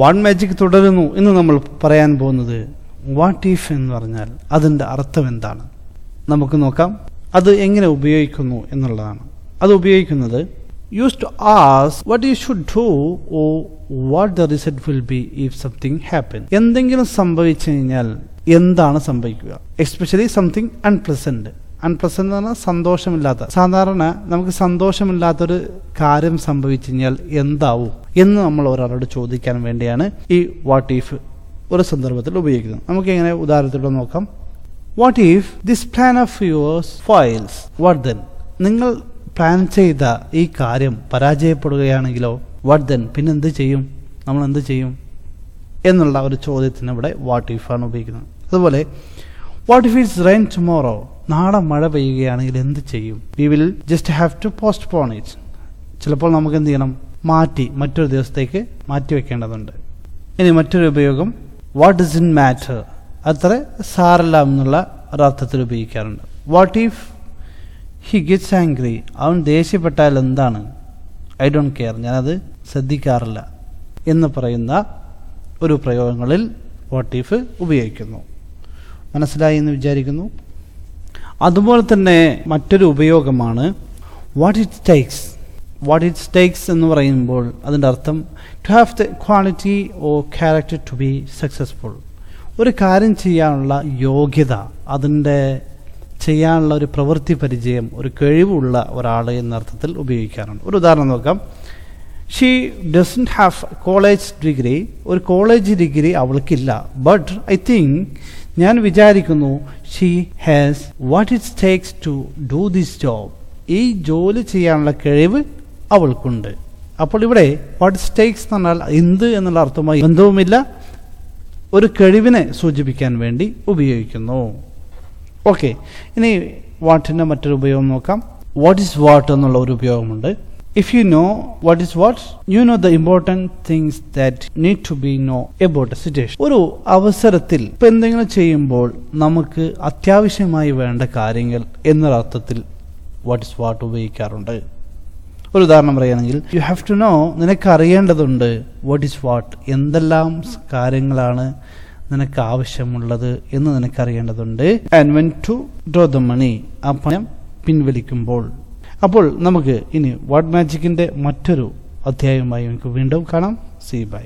What magic തുടരുന്നു എന്ന് നമ്മൾ പറയാൻ പോകുന്നത് വാട്ട് ഇഫ് എന്ന് പറഞ്ഞാൽ അതിൻ്റെ അർത്ഥം എന്താണ് നമുക്ക് നോക്കാം. അത് എങ്ങനെ ഉപയോഗിക്കുന്നു എന്നുള്ളതാണ്. അത് ഉപയോഗിക്കുന്നത് used to ask what you should do or what the result will be if something happen. എന്തെങ്കിലും സംഭവിച്ചു കഴിഞ്ഞാൽ എന്താണ് സംഭവിക്കുക, എസ്പെഷ്യലി സംതിങ് അൺപ്ലസന്റ്. അൺപ്ലസന്റ് എന്ന് പറഞ്ഞാൽ സന്തോഷമില്ലാത്ത, സാധാരണ നമുക്ക് സന്തോഷമില്ലാത്തൊരു കാര്യം സംഭവിച്ചു കഴിഞ്ഞാൽ എന്താവും എന്ന് നമ്മൾ ഒരാളോട് ചോദിക്കാൻ വേണ്ടിയാണ് ഈ വാട്ട് ഇഫ് ഒരു സന്ദർഭത്തിൽ ഉപയോഗിക്കുന്നത്. നമുക്ക് എങ്ങനെ ഉദാഹരണത്തിലൂടെ നോക്കാം. What if this plan of yours fails, what then? നിങ്ങൾ പ്ലാൻ ചെയ്ത ഈ കാര്യം പരാജയപ്പെടുകയാണെങ്കിലോ, വാട്ട് ദെൻ? പിന്നെ എന്ത് ചെയ്യും, നമ്മൾ എന്ത് ചെയ്യും എന്നുള്ള ഒരു ചോദ്യത്തിന് ഇവിടെ വാട്ട് ഇഫ് ആണ് ഉപയോഗിക്കുന്നത്. അതുപോലെ what if it's rain tomorrow, നാളെ മഴ പെയ്യുകയാണെങ്കിൽ എന്ത് ചെയ്യും? We will just have to postpone it. ചിലപ്പോൾ നമുക്ക് എന്ത് ചെയ്യണം, മറ്റൊരു ദിവസത്തേക്ക് മാറ്റി വെക്കേണ്ടതുണ്ട്. ഇനി മറ്റൊരു ഉപയോഗം വാട്ട് ഡസ് ഇറ്റ് മാറ്റർ, അത്ര സാരല്ല എന്നുള്ള ഒരർത്ഥത്തിൽ ഉപയോഗിക്കാറുണ്ട്. What if he gets angry, അവൻ ദേഷ്യപ്പെട്ടാൽ എന്താണ്? ഐ ഡോണ്ട് കെയർ, ഞാനത് ശ്രദ്ധിക്കാറില്ല എന്ന് പറയുന്ന ഒരു പ്രയോഗങ്ങളിൽ വാട്ട് ഇഫ് ഉപയോഗിക്കുന്നു. മനസ്സിലായി എന്ന് വിചാരിക്കുന്നു. അതുപോലെ തന്നെ മറ്റൊരു ഉപയോഗമാണ് what it takes. What it takes എന്ന് പറയുമ്പോൾ അതിൻ്റെ അർത്ഥം to have the quality or character to be successful. ഒരു കാര്യം ചെയ്യാനുള്ള യോഗ്യത, അതിൻ്റെ ചെയ്യാനുള്ള ഒരു പ്രവൃത്തി പരിചയം, ഒരു കഴിവുള്ള ഒരാൾ എന്നർത്ഥത്തിൽ ഉപയോഗിക്കാറുണ്ട്. ഒരു ഉദാഹരണം നോക്കാം. She doesn't have college degree, ഒരു കോളേജ് ഡിഗ്രി അവൾക്കില്ല. ബട്ട് ഐ തിങ്ക്, ഞാൻ വിചാരിക്കുന്നു, she has what it takes to do this job, ഈ ജോലി ചെയ്യാനുള്ള കഴിവ് അവൾക്കുണ്ട്. അപ്പോൾ ഇവിടെ വാട്ട് ഇറ്റ് ടേക്സ് എന്ന് പറഞ്ഞാൽ എന്ത് എന്നുള്ള അർത്ഥമായി ബന്ധവുമില്ല, ഒരു കഴിവിനെ സൂചിപ്പിക്കാൻ വേണ്ടി ഉപയോഗിക്കുന്നു. ഓക്കെ, ഇനി വാട്ടിൻ്റെ മറ്റൊരു ഉപയോഗം നോക്കാം. വാട്ട് ഈസ് വാട്ട് എന്നുള്ള ഒരു ഉപയോഗമുണ്ട്. If you know what is what, you know the important things that need to be know about a situation. ഒരു അവസരത്തിൽ ഇപ്പം എന്തെങ്കിലും ചെയ്യുമ്പോൾ നമുക്ക് അത്യാവശ്യമായി വേണ്ട കാര്യങ്ങൾ എന്നൊരർത്ഥത്തിൽ വാട്ട് ഈസ് വാട്ട് ഉപയോഗിക്കാറുണ്ട്. ഒരു ഉദാഹരണം പറയുകയാണെങ്കിൽ, യു ഹാവ് ടു നോ, നിനക്ക് അറിയേണ്ടതുണ്ട്, വാട്ട് ഈസ് വാട്ട്, എന്തെല്ലാം കാര്യങ്ങളാണ് നിനക്ക് ആവശ്യമുള്ളത് എന്ന് നിനക്കറിയേണ്ടതുണ്ട്. And when to draw the money, ആ പണം പിൻവലിക്കുമ്പോൾ. അപ്പോൾ നമുക്ക് ഇനി വാട്ട് മാജിക്കിൻ്റെ മറ്റൊരു അധ്യായവുമായി നമുക്ക് വീണ്ടും കാണാം. See by.